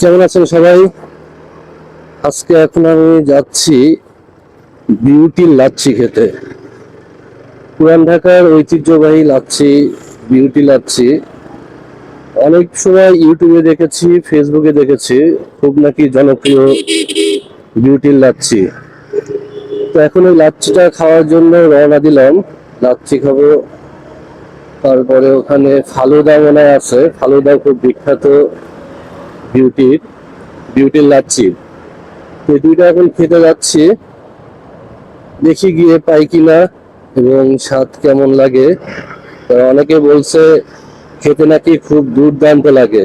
কেমন আছেন সবাই? আজকে এখন আমি যাচ্ছি বিউটি লাচ্ছি খেতে। পুরান ঢাকার ঐতিহ্যবাহী লাচ্ছি, বিউটি লাচ্ছি। অনেক সময় ইউটিউবে দেখেছি, ফেসবুকে দেখেছি, খুব নাকি জনপ্রিয় বিউটির লাচ্ছি। তো এখন ওই লাচ্ছিটা খাওয়ার জন্য রওনা দিলাম। লাচ্ছি খাবো, তারপরে ওখানে ফালুদা মনে হয় আছে, ফালুদা খুব বিখ্যাত বিউটির বিউটির লাচ্ছি। তো এই দুইটা এখন খেতে যাচ্ছি, দেখি গিয়ে পাই কিনা এবং স্বাদ কেমন লাগে। অনেকে বলছে খেতে নাকি খুব দুর্দান্ত লাগে।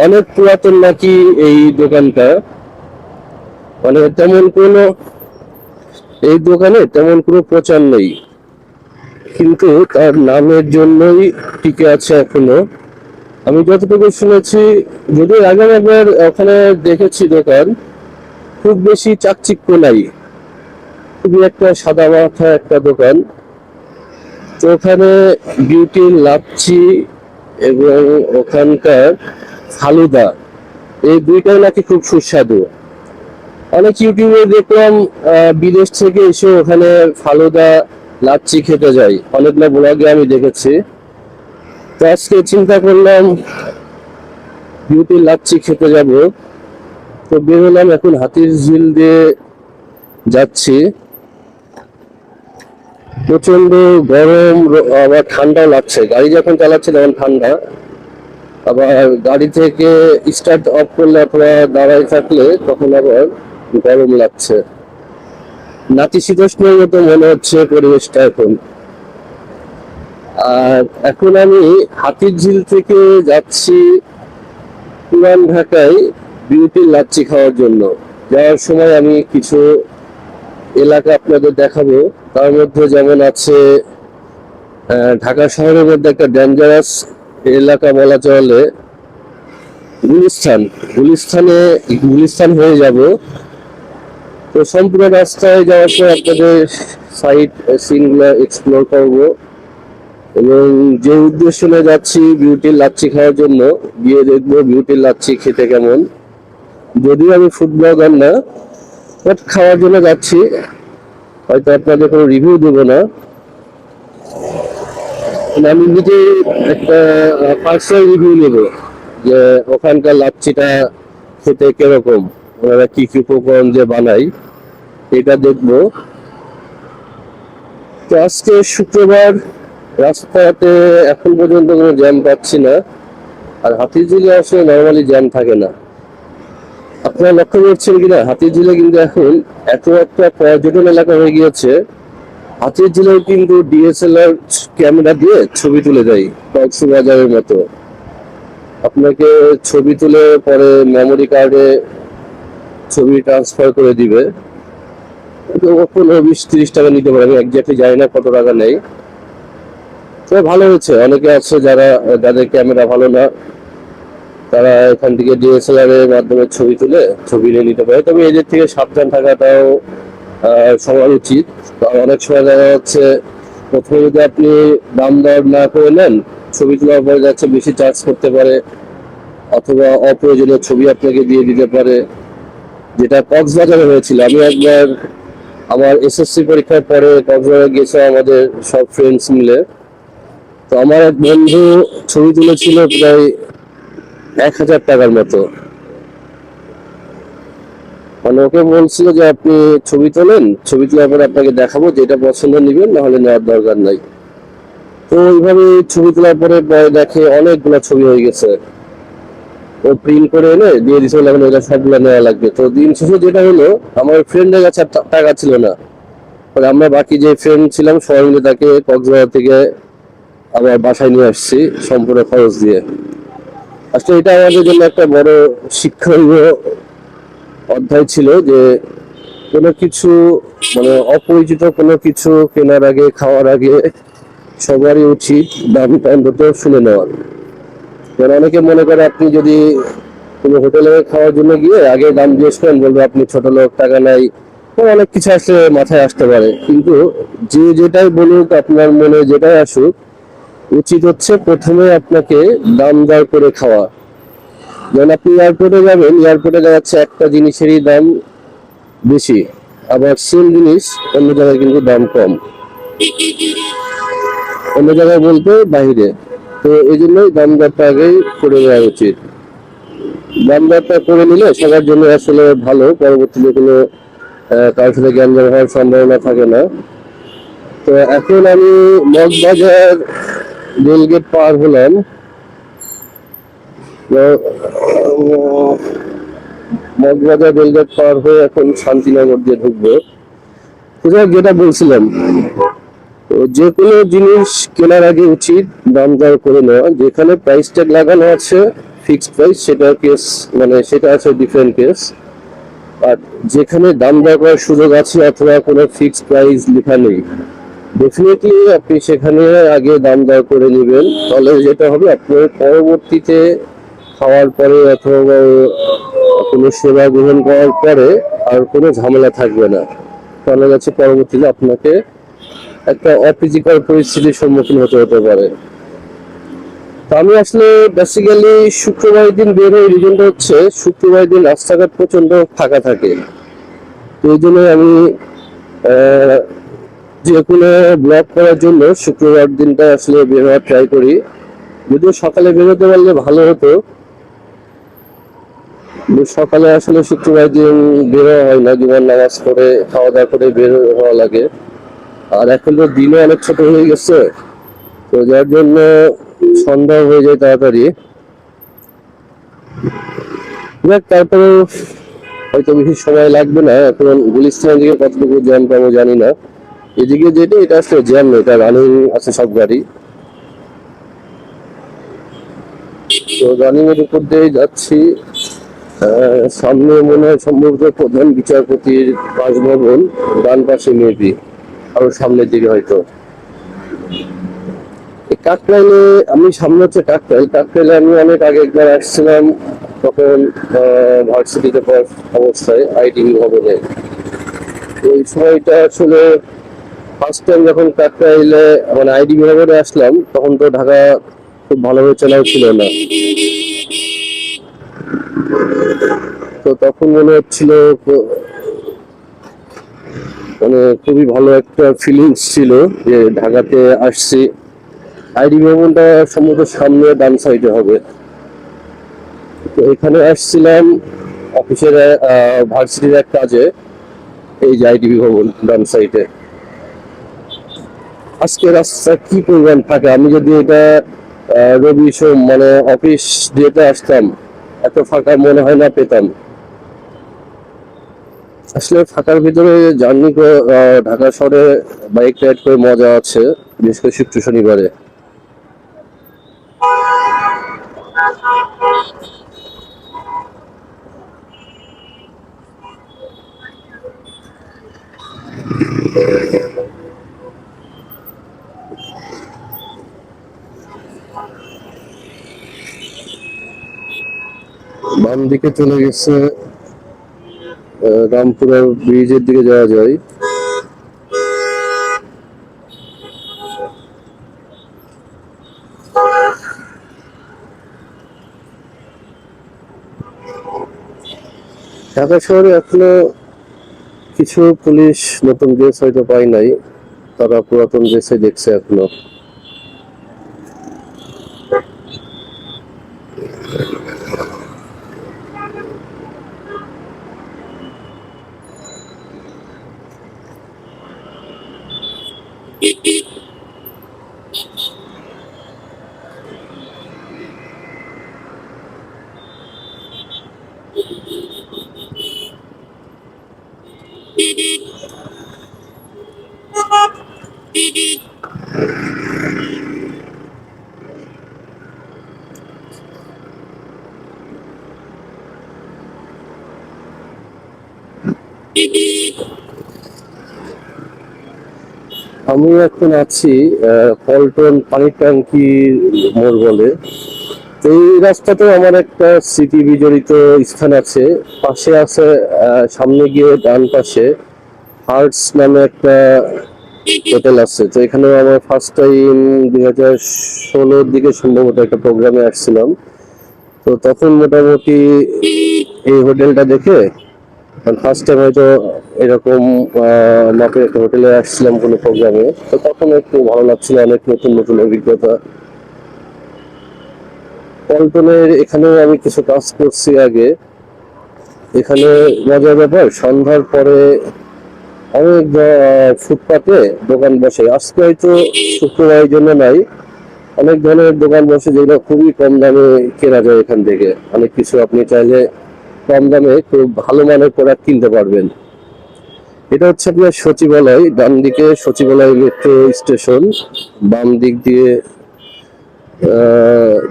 অনেক পুরাতন নাকি এই দোকানটা, মানে এই দোকানে তেমন কোনো প্রচার নেই, কিন্তু তার নামের জন্যই টিকে আছে এখনো। আমি যতটুকু শুনেছি, যদিও আগে একবার ওখানে দেখেছি দোকান, খুব বেশি চাকচিক্য নাই, খুবই একটা সাদা মাথা একটা দোকান। তো ওখানে বিউটির লাচ্ছি এবং ওখানকার ফালুদা, এই দুইটাই নাকি খুব সুস্বাদু। অনেক ইউটিউবে দেখলাম বিদেশ থেকে এসে ওখানে ফালুদা লাচ্ছি খেতে যায়, অনেকগুলো ব্লগে আমি দেখেছি। তো আজকে চিন্তা করলাম বিউটির লাচ্ছি খেতে যাব। তো বের হলাম, এখন হাতির ঝিল দিয়ে যাচ্ছি। প্রচন্ড গরম, আবার ঠান্ডাও লাগছে। গাড়ি যখন চালাচ্ছে তখন ঠান্ডা, আবার গাড়ি থেকে স্টার্ট অফ করলে অথবা দাঁড়ায় থাকলে তখন আবার গরম লাগছে। নাতিশীতোষ্ণের মতো মনে হচ্ছে পরিবেশটা এখন। আর এখন আমি হাতির ঝিল থেকে যাচ্ছি পুরান ঢাকায় বিউটির লাচ্ছি খাওয়ার জন্য। যাওয়ার সময় আমি কিছু এলাকা আপনাদের দেখাবো। তার মধ্যে যেমন আছে ঢাকা শহরের মধ্যে একটা ডেঞ্জারাস এলাকা বলা চলে, গুলিস্তান। গুলিস্তান হয়ে যাব। তো সম্পূর্ণ রাস্তায় যাওয়ার পর আপনাদের সাইট সিনগুলো এক্সপ্লোর করব, এবং যে উদ্দেশ্য নিয়ে যাচ্ছি বিউটির লাচ্ছি খাওয়ার জন্য, গিয়ে দেখবো বিউটির লাচ্ছি খেতে কেমন। যদিও আমি ফুড ব্লগার না, বাট খাওয়ার জন্য যাচ্ছি, হয়তো আপনাদের কোনো রিভিউ দেবো না। আমি নিজে একটা পার্সোনাল রিভিউ নেব যে ওখানকার লাচ্ছিটা খেতে কিরকম, ওনারা কি কি উপকরণ দিয়ে বানায়, এটা দেখবো। তো আজকে শুক্রবার, রাস্তাতে এখন পর্যন্ত কোনো জ্যাম পাচ্ছি না। আর হাতিরঝিলে আসলে নর্মালি জ্যাম থাকে না। আপনারা লক্ষ্য করছেন কিনা, হাতিরঝিলে কিন্তু এখন এত একটা পর্যটন এলাকা হয়ে গিয়েছে, হাতিরঝিলেও কিন্তু ডিএসএলআর ক্যামেরা দিয়ে ছবি তুলে দেয় কক্সবাজারের মতো। আপনাকে ছবি তুলে পরে মেমোরি কার্ডে ছবি ট্রান্সফার করে দিবে। 15-20-30 টাকা নিতে পারে, আমি একজাক্টলি জানি না কত টাকা নেই। তো ভালো হয়েছে, অনেকে আছে যাদের ক্যামেরা ভালো না, তারা এখান থেকে ডিএসএলআর এর মাধ্যমে ছবি তুলে ছবি নিয়ে নিতে পারে। তবে এদের থেকে সাবধান থাকাটাও সবার উচিত। কারণ অনেক সময় দেখা যাচ্ছে প্রথমে যদি আপনি দাম দর না করে নেন, ছবি তোলার পরে যাচ্ছে বেশি চার্জ করতে পারে, অথবা অপ্রয়োজনীয় ছবি আপনাকে দিয়ে দিতে পারে, যেটা কক্সবাজারে হয়েছিল। আমি একবার আমার এসএসসি পরীক্ষার পরে কক্সবাজার গেছে আমাদের সব ফ্রেন্ডস মিলে। তো আমার এক বন্ধু ছবি তুলেছিল প্রায় 1000 টাকার মতো। মানে ওকে বলছিল যে আপনি ছবি তোলেন, ছবি তোলার পরে আপনাকে দেখাবো, যেটা পছন্দ নিবেন, না হলে নেওয়ার দরকার নাই। তো ওইভাবে ছবি তোলার পরে দেখে অনেকগুলো ছবি হয়ে গেছে, ও প্রিন্ট করে এনে দিয়ে দিয়েছিল, এখন ওইটা সবগুলো নেওয়া লাগবে। তো দিন শেষে যেটা হলো, আমার ফ্রেন্ডের কাছে টাকা ছিল না। আমরা বাকি যে ফ্রেন্ড ছিলাম সবাই মিলে তাকে কক্সবাজার থেকে আবার বাসায় নিয়ে আসছি সম্পূর্ণ খরচ দিয়ে। আসলে এটা আমাদের জন্য একটা বড় শিক্ষণীয় অধ্যায় ছিল যে কোনো কিছু, মানে অপরিচিত কোনো কিছু কেনার আগে, খাওয়ার আগে সবারই উচিত দামটা অন্তত শুনে নেওয়ার। কারণ অনেকে মনে করে আপনি যদি কোনো হোটেলে খাওয়ার জন্য গিয়ে আগে দাম জিজ্ঞেস করেন, বলবে আপনি ছোট লোক, টাকা নাই, অনেক কিছু আসলে মাথায় আসতে পারে। কিন্তু যে যেটাই বলুক, আপনার মনে যেটাই আসুক, উচিত হচ্ছে প্রথমে আপনাকে দাম দর করে খাওয়া। যেমন আপনি এয়ারপোর্টে যাবেন, এয়ারপোর্টে দেখা যাচ্ছে একটা জিনিসেরই দাম বেশি, আবার সেম জিনিস অন্য জায়গায় কিন্তু দাম কম, অন্য জায়গায় বলতে বাইরে। তো এই জন্যই দাম দরটা আগেই করে নেওয়া উচিত। দাম দরটা করে নিলে সবার জন্য আসলে ভালো, পরবর্তীতে কোনো কারোর সাথে গ্যাঞ্জাম হওয়ার সম্ভাবনা থাকে না। তো এখন আমি মগবাজার রেলগেট পার হলাম। মগবাজার রেলগেট পার হয়ে এখন শান্তিনগর দিয়ে ঢুকবো। তো যেটা বলছিলাম, তো যে কোনো জিনিস কেনার আগে উচিত দাম দর করে নেওয়া। যেখানে প্রাইস ট্যাগ লাগানো আছে ফিক্সড প্রাইস, সেটা কেস, মানে সেটা আছে ডিফারেন্ট কেস। আর যেখানে দাম দর করার সুযোগ আছে অথবা কোনো ফিক্সড প্রাইস লেখা নেই, ডেফিনেটলি আপনি সেখানে আগে দাম দর করে নেবেন। তাহলে যেটা হবে, আপনার পরবর্তীতে খাওয়ার পরে অথবা কোনো সেবা গ্রহণ করার পরে আর কোনো ঝামেলা থাকবে না। তাহলে যাচ্ছে পরবর্তীতে আপনাকে একটা অপ্রীতিকর পরিস্থিতির সম্মুখীন হতে পারে। তো আমি আসলে বেসিক্যালি শুক্রবার দিন বের হই, রিজনটা হচ্ছে শুক্রবার দিন রাস্তাঘাট প্রচন্ড ফাঁকা থাকে। তো এই জন্য আমি যে কোনো ব্লগ করার জন্য শুক্রবার দিনটা আসলে বের হওয়ার ট্রাই করি। যদিও সকালে বেরোতে পারলে ভালো হতো, সকালে আসলে শুক্রবার দিন বের হওয়া হয় না, জুমার নামাজ করে খাওয়া দাওয়া করে বের হওয়া লাগে। আর এখন তো দিনও অনেক ছোট হয়ে গেছে, তো যার জন্য সন্ধ্যা হয়ে যায় তাড়াতাড়ি। তারপরে হয়তো বেশি সময় লাগবে না। এখন গুলিস্তানের দিকে কতটুকু জ্যাম পাবো জানি না। এদিকে যেটা, এটা আসলে জ্যাম না, এটা রানিং আছে সব গাড়ি। তো রানিং এর উপর দিয়ে যাচ্ছি। সামনে মনে হয় সম্ভবত প্রধান বিচারপতির বাসভবন, ডান পাশে মেবি, আরো সামনের দিকে হয়তো। কাকরাইলে আমি সামনে হচ্ছে কাকরাইলে আমি অনেক আগে একবার আসছিলাম, তখন ভার্সিটিতে পড়ার অবস্থায় আইডি ভবনে। ওই সময়টা আসলে ফার্স্ট টাইম যখন কাকরাইলে মানে আইডি ভবনে আসলাম, তখন তো ঢাকা খুব ভালোভাবে চেনাও ছিল না। তো তখন মনে হচ্ছিল মানে খুবই ভালো একটা ফিলিংস ছিল যে ঢাকাতে আসছি। আইডি ভবনটা সম্ভবত সামনে ডান সাইডে হবে। তো এখানে আসছিলাম অফিসের ভার্সিটির এক কাজে। এই যে আইডি ভবন ডান সাইডে। আজকে রাস্তা কি পরিমাণ ফাঁকা! আমি যদি এটা রবি সোম মানে অফিস ডেতে আসতাম, এত ফাঁকা মনে হয় না পেতাম। আসলে ফাঁকার ভিতরে জার্নি করে ঢাকা শহরে বাইক রাইড করে মজা আছে, বিশেষ করে শুক্র শনিবারে। বাম দিকে চলে গেছে, রামপুরা ব্রিজের দিকে যাওয়া যায়। ঢাকা শহরে এখনো কিছু পুলিশ নতুন ড্রেস হয়তো পাই নাই, তারা পুরাতন ড্রেসে দেখছে এখনো। আমি এখন আছি পল্টন পানির ট্যাঙ্কি মোড় বলে। তো এই রাস্তাতেও আমার একটা স্মৃতি বিজড়িত স্থান আছে। পাশে আছে সামনে গিয়ে ডান পাশে হার্টস নামে একটা হোটেল আছে। তো এখানেও আমার ফার্স্ট টাইম 2016-র দিকে সম্ভবত একটা প্রোগ্রামে আসছিলাম। তো তখন মোটামুটি এই হোটেলটা দেখে, ফার্স্ট টাইম হয়তো এরকম মাপের একটা হোটেলে আসছিলাম কোনো প্রোগ্রামে, তো তখন একটু ভালো লাগছিল, অনেক নতুন নতুন অভিজ্ঞতা। পল্টনের এখানেও আমি কিছু কাজ করছি আগে। এখানে মজার ব্যাপার, সন্ধ্যার পরে অনেক ফুটপাতে দোকান বসে। আজকে হয়তো শুক্রবারের জন্য নাই, অনেক ধরনের দোকান বসে যেগুলো খুবই কম দামে কেনা যায়। এখান থেকে অনেক কিছু আপনি চাইলে কম দামে খুব ভালো মানের প্রোডাক্ট কিনতে পারবেন। এটা হচ্ছে আপনার সচিবালয়, ডান দিকে সচিবালয় মেট্রো স্টেশন, বাম দিক দিয়ে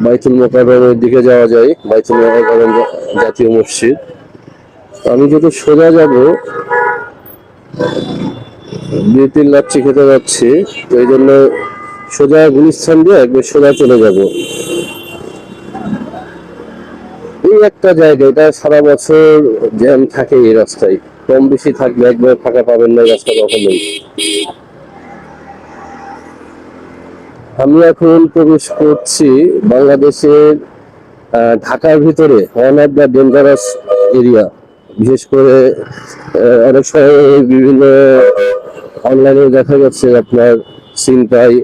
বাইতুল মোকাররমের দিকে যাওয়া যায়, বাইতুল মোকাররম জাতীয় মসজিদ। আমি যদি সোজা যাব, 2-3 লাচ্ছি খেতে যাচ্ছি, তো এই জন্য সোজা গুলিস্তান দিয়ে একবার সোজা চলে যাব। এই একটা জায়গা, এটা সারা বছর জ্যাম থাকে এই রাস্তায়, কম বেশি থাকবে, একবার ফাঁকা পাবেন না রাস্তা কখনোই। আমি এখন প্রবেশ করছি বাংলাদেশের ঢাকার ভিতরে one of the dangerous area. বিশেষ করে অনেক সময় বিভিন্ন অনলাইনে দেখা যাচ্ছে আপনার ছিনতাই,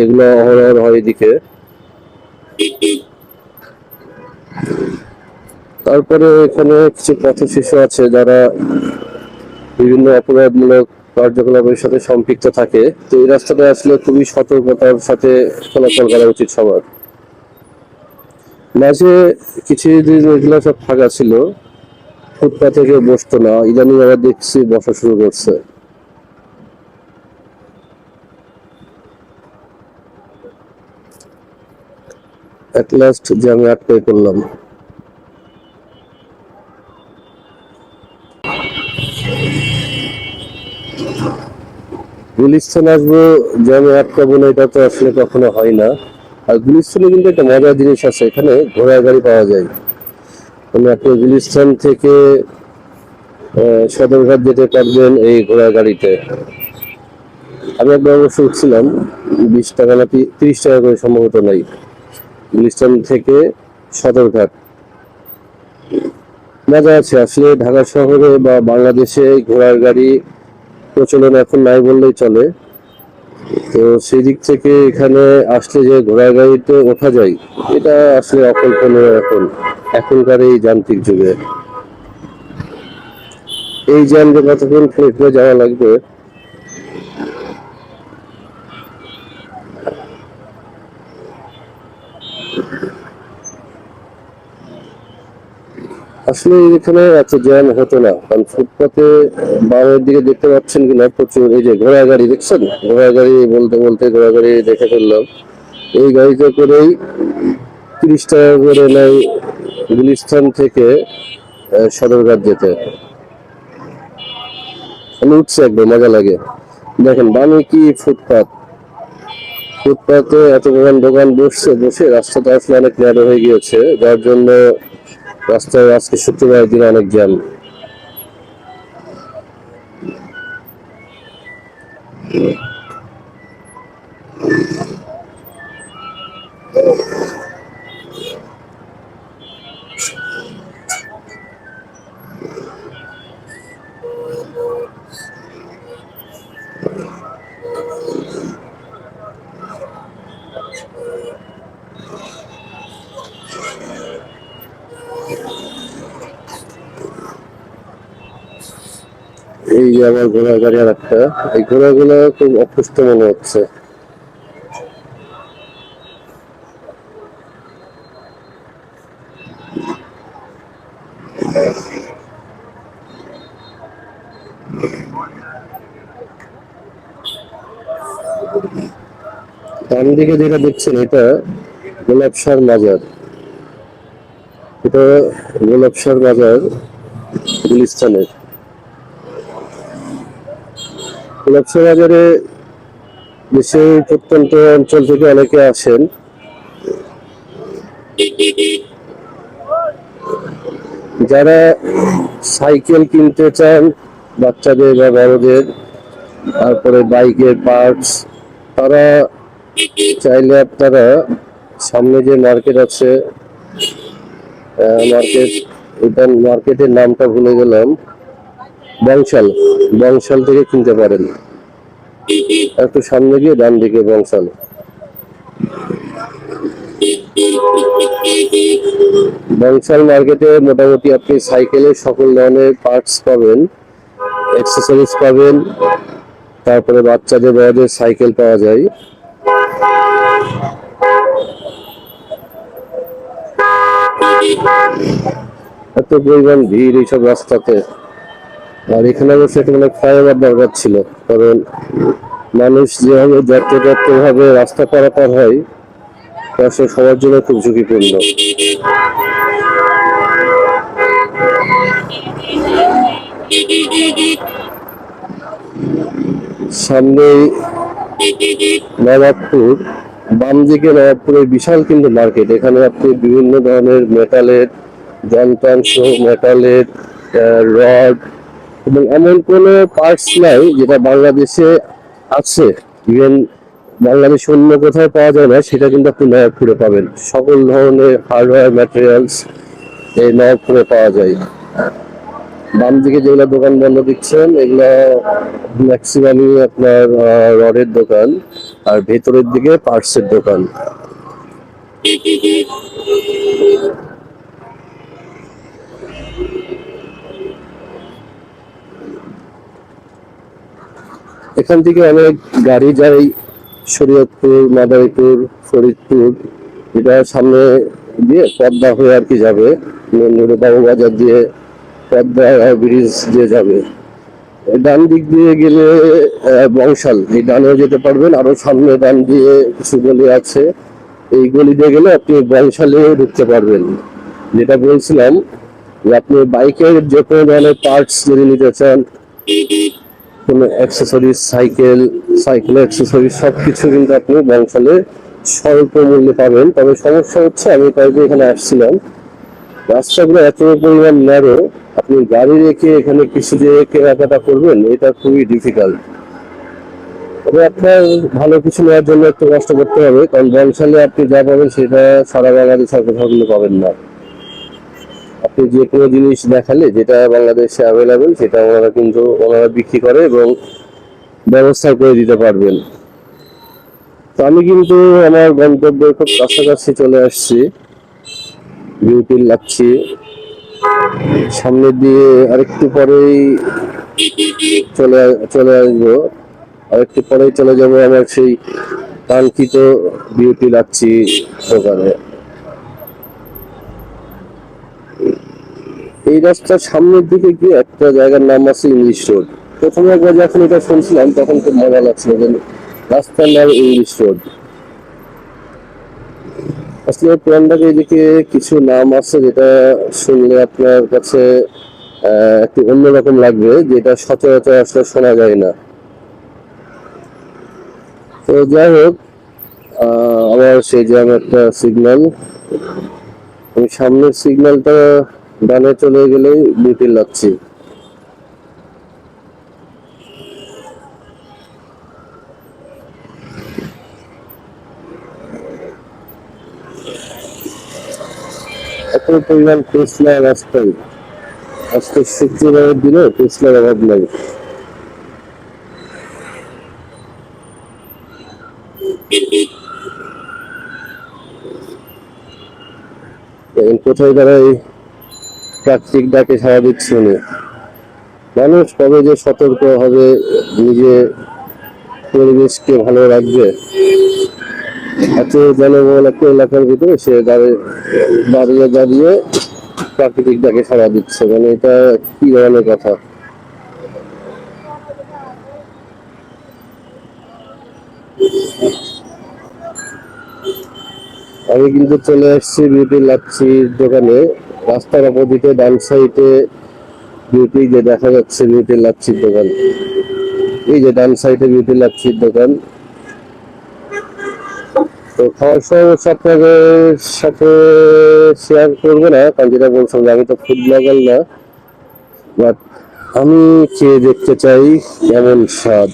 এগুলো অহরহ হয় এদিকে। তারপরে এখানে কিছু পথ শিশু আছে যারা বিভিন্ন অপরাধমূলক কার্যকলাপের সাথে সম্পৃক্ত থাকে। তো এই রাস্তাটা আসলে খুবই সতর্কতার সাথে চলাচল করা উচিত সবার। মাঝে কিছুদিন এগুলো সব ফাঁকা ছিল, ফুটপাথ থেকে বসতো না, ইদানিং আবার দেখছি বসা শুরু করছে। এট লাস্ট যে আমি আটকাই করলাম। গুলিস্তান আসবো জ্যামে আটকাবো না, এটা তো আসলে কখনো হয় না। আর গুলিস্তানে কিন্তু একটা মজার জিনিস আছে, এখানে ঘোড়ার গাড়ি পাওয়া যায়। মানে আপনি গুলিস্তান থেকে সদরঘাট যেতে পারবেন এই ঘোড়ার গাড়িতে। আমি একবার অবশ্য উঠছিলাম, 20 টাকা না 30 টাকা করে সম্ভবত নাই, গুলিস্তান থেকে সদরঘাট। মজা আছে আসলে, ঢাকা শহরে বা বাংলাদেশে ঘোড়ার গাড়ি প্রচলন এখন নাই বললেই চলে। তো সেই দিক থেকে এখানে আসলে যে ঘোড়ার গাড়িতে ওঠা যায়, এটা আসলে অকল্পনীয় এখনকার এই যান্ত্রিক যুগে। এই জ্যামে কতক্ষণ ফেরত যাওয়া লাগবে। আসলে এখানে এত জ্যাম হতো না, কারণ ফুটপাতে বামের দিকে দেখতে পাচ্ছেন কিনা প্রচুর এই যে ঘোড়া গাড়ি দেখছেন, ঘোড়া গাড়ি বলতে বলতে ঘোড়া গাড়ি দেখে ফেললাম। এই গাড়িতে করেই 30 টাকা করে নেয় গুলিস্তান থেকে সদরঘাট যেতে। আমি উঠছি, একবার মজা লাগে। দেখেন বামে কি ফুটপাত, ফুটপাতে এত দোকান দোকান বসছে, বসে রাস্তাটা আসলে অনেক ন্যারো হয়ে গিয়েছে, যার জন্য রাস্তায় আজকে শুক্রবার দিন অনেক জ্যাম। এই যে আমার ঘোড়া গাড়ি আর একটা, এই ঘোড়াগুলো খুব অসুস্থ মনে হচ্ছে। ডান দিকে যেটা দেখছেন এটা গোলাপসার বাজার, এটা গোলাপসার বাজার গুলিস্তানের। গোলাপসার বাজারে দেশের প্রত্যন্ত অঞ্চল থেকে অনেকে আসেন। যারা সাইকেল কিনতে চান বাচ্চাদের বা বড়দের, তারপরে বাইকের পার্টস, তারা চাইলে আপনারা সামনে যে মার্কেট আছে, মার্কেট, এটা মার্কেটের নামটা ভুলে গেলাম। বংশাল, বংশাল থেকে কিনতে পারেন। একটু সামনে গিয়ে ডান দিকে বংশাল। বংশাল মার্কেটে মোটামুটি আপনি সাইকেলের সকল ধরনের পার্টস পাবেন, অ্যাক্সেসরিজ পাবেন, তারপরে বাচ্চাদের বড়দের সাইকেল পাওয়া যায়। এত পরিমাণ ভিড় এইসব রাস্তাতে। আর এখানে অবশ্য একটা মানে ফ্লাইওভার দরকার ছিল, কারণ মানুষ যেভাবে যত্র ভাবে রাস্তা পারাপার হয় তা আসলে সবার জন্য খুব ঝুঁকিপূর্ণ। সামনে নবাবপুর, বাম দিকে নবাবপুরের বিশাল কিন্তু মার্কেট। এখানে আপনি বিভিন্ন ধরনের মেটালের যন্ত্রাংশ, মেটালের রড এবং এমন কোনো পার্টস নাই যেটা বাংলাদেশে আছে, ইভেন বাংলাদেশে অন্য কোথাও পাওয়া যায় না, সেটা কিন্তু আপনি নবাবপুরে পাবেন। সকল ধরনের হার্ডওয়্যার ম্যাটেরিয়ালস এই নবাবপুরে পাওয়া যায়। বাম দিকে যেগুলো দোকান বন্ধ দিচ্ছেন এগুলো ম্যাক্সিমামই আপনার রডের দোকান, আর ভেতরের দিকে পার্টসের দোকান। এখান থেকে অনেক গাড়ি যায় শরীয়তপুর, মাদারীপুর, ফরিদপুর, এটা সামনে দিয়ে পদ্মা হয়ে আর কি যাবে, বাবুবাজার দিয়ে পদ্মা ব্রিজ দিয়ে যাবে। ডান দিক দিয়ে গেলে বংশাল, এই ডানেও যেতে পারবেন। আরো সামনে ডান দিয়ে কিছু গলি আছে, এই গলি দিয়ে গেলে আপনি বংশালে ঢুকতে পারবেন। যেটা বলছিলাম যে আপনি বাইকের যে কোনো ধরনের পার্টস যদি নিতে চান, কোনো অ্যাক্সেসরিজ, সাইকেল অ্যাক্সেসরিজ সবকিছু কিন্তু আপনি বংশালে স্বল্প মূল্যে পাবেন। তবে সমস্যা হচ্ছে, আমি কয়েকদিন এখানে আসছিলাম, রাস্তাগুলো এত পরিমাণ ন্যারো, আপনি গাড়ি রেখে এখানে কিছু দিয়ে কেনাকাটা করবেন, এটা খুবই ডিফিকাল্ট। তবে আপনার ভালো কিছু নেওয়ার জন্য একটু কষ্ট করতে হবে, কারণ বংশালে আপনি যা পাবেন সেটা সারা বাংলাদেশ আর কোথাও কিন্তু পাবেন না। আপনি যে কোনো জিনিস দেখালে যেটা বাংলাদেশে অ্যাভেলেবেল সেটা ওনারা বিক্রি করে এবং ব্যবস্থা করে দিতে পারবেন। তো আমি কিন্তু আমার গন্তব্যের খুব কাছাকাছি চলে আসছি, বিউটির লাচ্ছি। সামনের দিয়ে আরেকটু পরেই চলে চলে আসবো, আরেকটু পরেই চলে যাব আমার সেই কাঙ্ক্ষিত বিউটি লাচ্ছি দোকানে। এই রাস্তার সামনের দিকে গিয়ে একটা জায়গার নাম আছে ইংলিশ রোড। প্রথমে একবার যখন এটা শুনছিলাম তখন খুব মজা লাগছিল যে রাস্তার নাম ইংলিশ রোড। আসলে পুরানঢাকার এদিকে কিছু নাম আছে যেটা শুনলে আপনার কাছে একটু অন্যরকম লাগবে, যেটা সচরাচর আসলে শোনা যায় না। তো যাই হোক, আমার সেই যে আমার একটা সিগন্যাল, আমি সামনের সিগন্যালটা ডানে চলে গেলেই বিউটি লাচ্ছি। এত পরিমাণ টেসলা রাস্তায়, আজকে শুক্রবারের দিনে টেসলার অভাব নাই। কোথায় দাঁড়াই প্রাকৃতিক ডাকে সাড়া দিচ্ছে উনি। মানুষ কবে যে সতর্ক হবে, নিজে পরিবেশকে ভালো রাখবে, এত জনবহুল একটা এলাকার ভিতরে সে দাঁড়িয়ে দাঁড়িয়ে প্রাকৃতিক ডাকে সাড়া দিচ্ছে, মানে এটা কি ধরনের কথা। আমি কিন্তু চলে আসছি বিউটি লাচ্ছির দোকানে। রাস্তার অপোজিটে ডান সাইডে বিউটি যে দেখা যাচ্ছে বিউটি লাচ্ছির দোকান, এই যে ডান সাইডে বিউটি লাচ্ছির দোকান। তো খাওয়ার সময় আপনাদের সাথে শেয়ার করবো না, কারণ যেটা বলছিলাম যে আমি তো ফুড ব্লগার না, বাট আমি খেয়ে দেখতে চাই কেমন স্বাদ।